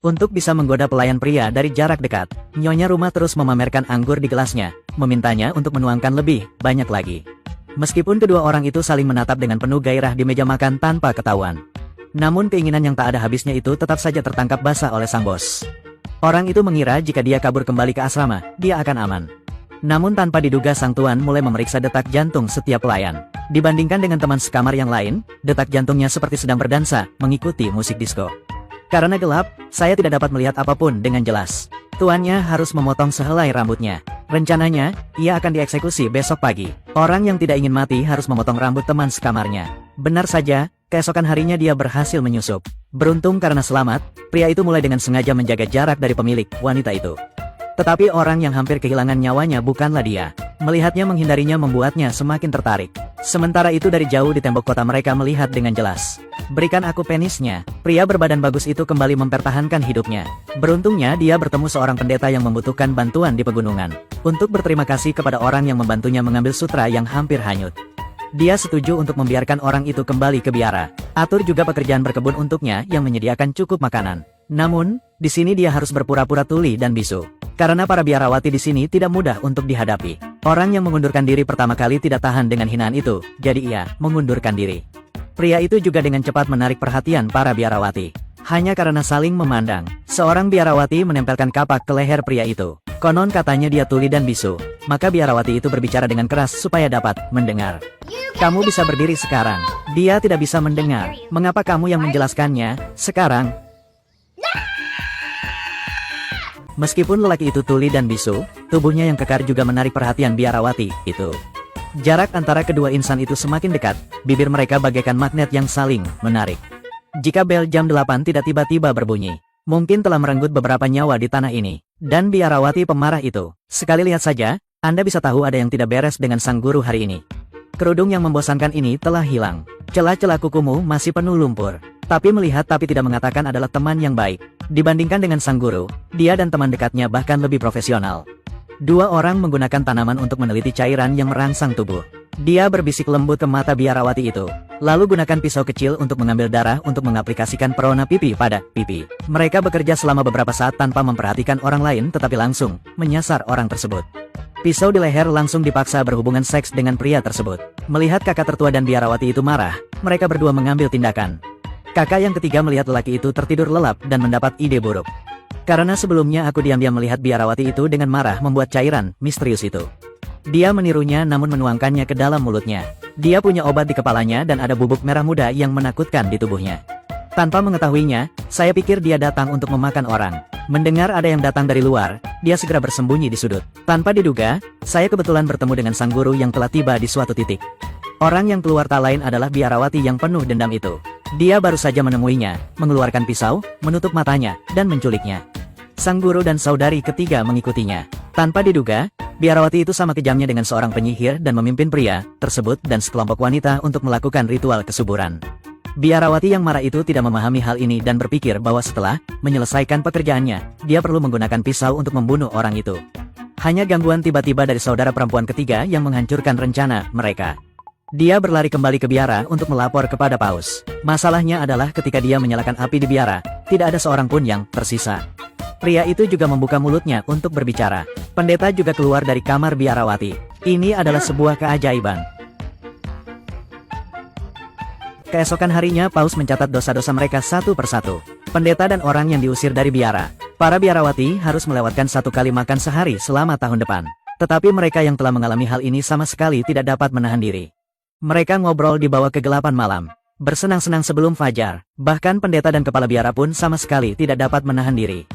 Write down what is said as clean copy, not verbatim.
Untuk bisa menggoda pelayan pria dari jarak dekat, nyonya rumah terus memamerkan anggur di gelasnya, memintanya untuk menuangkan lebih banyak lagi. Meskipun kedua orang itu saling menatap dengan penuh gairah di meja makan tanpa ketahuan. Namun keinginan yang tak ada habisnya itu tetap saja tertangkap basah oleh sang bos. Orang itu mengira jika dia kabur kembali ke asrama, dia akan aman. Namun tanpa diduga sang tuan mulai memeriksa detak jantung setiap pelayan. Dibandingkan dengan teman sekamar yang lain, detak jantungnya seperti sedang berdansa, mengikuti musik disko. Karena gelap, saya tidak dapat melihat apapun dengan jelas. Tuannya harus memotong sehelai rambutnya. Rencananya, ia akan dieksekusi besok pagi. Orang yang tidak ingin mati harus memotong rambut teman sekamarnya. Benar saja, keesokan harinya dia berhasil menyusup. Beruntung karena selamat, pria itu mulai dengan sengaja menjaga jarak dari pemilik wanita itu. Tetapi orang yang hampir kehilangan nyawanya bukanlah dia. Melihatnya menghindarinya membuatnya semakin tertarik. Sementara itu dari jauh di tembok kota mereka melihat dengan jelas. Berikan aku penisnya. Pria berbadan bagus itu kembali mempertahankan hidupnya. Beruntungnya dia bertemu seorang pendeta yang membutuhkan bantuan di pegunungan. Untuk berterima kasih kepada orang yang membantunya mengambil sutra yang hampir hanyut. Dia setuju untuk membiarkan orang itu kembali ke biara. Atur juga pekerjaan berkebun untuknya yang menyediakan cukup makanan. Namun, di sini dia harus berpura-pura tuli dan bisu. Karena para biarawati di sini tidak mudah untuk dihadapi. Orang yang mengundurkan diri pertama kali tidak tahan dengan hinaan itu, jadi ia mengundurkan diri. Pria itu juga dengan cepat menarik perhatian para biarawati. Hanya karena saling memandang, seorang biarawati menempelkan kapak ke leher pria itu. Konon katanya dia tuli dan bisu, maka biarawati itu berbicara dengan keras supaya dapat mendengar. Kamu bisa berdiri sekarang. Dia tidak bisa mendengar. Mengapa kamu yang menjelaskannya sekarang? Meskipun lelaki itu tuli dan bisu, tubuhnya yang kekar juga menarik perhatian biarawati itu. Jarak antara kedua insan itu semakin dekat, bibir mereka bagaikan magnet yang saling menarik. Jika bel jam 8 tidak tiba-tiba berbunyi, mungkin telah merenggut beberapa nyawa di tanah ini. Dan biarawati pemarah itu, sekali lihat saja, Anda bisa tahu ada yang tidak beres dengan sang guru hari ini. Kerudung yang membosankan ini telah hilang. Celah-celah kukumu masih penuh lumpur. Tapi melihat tapi tidak mengatakan adalah teman yang baik. Dibandingkan dengan sang guru, dia dan teman dekatnya bahkan lebih profesional. Dua orang menggunakan tanaman untuk meneliti cairan yang merangsang tubuh. Dia berbisik lembut ke mata biarawati itu. Lalu gunakan pisau kecil untuk mengambil darah untuk mengaplikasikan perona pipi pada pipi. Mereka bekerja selama beberapa saat tanpa memperhatikan orang lain tetapi langsung menyasar orang tersebut. Pisau di leher langsung dipaksa berhubungan seks dengan pria tersebut. Melihat kakak tertua dan biarawati itu marah, mereka berdua mengambil tindakan. Kakak yang ketiga melihat lelaki itu tertidur lelap dan mendapat ide buruk. Karena sebelumnya aku diam-diam melihat biarawati itu dengan marah membuat cairan misterius itu. Dia menirunya namun menuangkannya ke dalam mulutnya. Dia punya obat di kepalanya dan ada bubuk merah muda yang menakutkan di tubuhnya. Tanpa mengetahuinya, saya pikir dia datang untuk memakan orang. Mendengar ada yang datang dari luar, dia segera bersembunyi di sudut. Tanpa diduga, saya kebetulan bertemu dengan sang guru yang telah tiba di suatu titik. Orang yang keluar tak lain adalah biarawati yang penuh dendam itu. Dia baru saja menemuinya, mengeluarkan pisau, menutup matanya, dan menculiknya. Sang guru dan saudari ketiga mengikutinya. Tanpa diduga, biarawati itu sama kejamnya dengan seorang penyihir dan memimpin pria tersebut dan sekelompok wanita untuk melakukan ritual kesuburan. Biarawati yang marah itu tidak memahami hal ini dan berpikir bahwa setelah menyelesaikan pekerjaannya, dia perlu menggunakan pisau untuk membunuh orang itu. Hanya gangguan tiba-tiba dari saudara perempuan ketiga yang menghancurkan rencana mereka. Dia berlari kembali ke biara untuk melapor kepada Paus. Masalahnya adalah ketika dia menyalakan api di biara, tidak ada seorang pun yang tersisa. Pria itu juga membuka mulutnya untuk berbicara. Pendeta juga keluar dari kamar biarawati. Ini adalah sebuah keajaiban. Keesokan harinya Paus mencatat dosa-dosa mereka satu persatu. Pendeta dan orang yang diusir dari biara. Para biarawati harus melewatkan 1 kali makan sehari selama tahun depan. Tetapi mereka yang telah mengalami hal ini sama sekali tidak dapat menahan diri. Mereka ngobrol di bawah kegelapan malam. Bersenang-senang sebelum fajar. Bahkan pendeta dan kepala biara pun sama sekali tidak dapat menahan diri.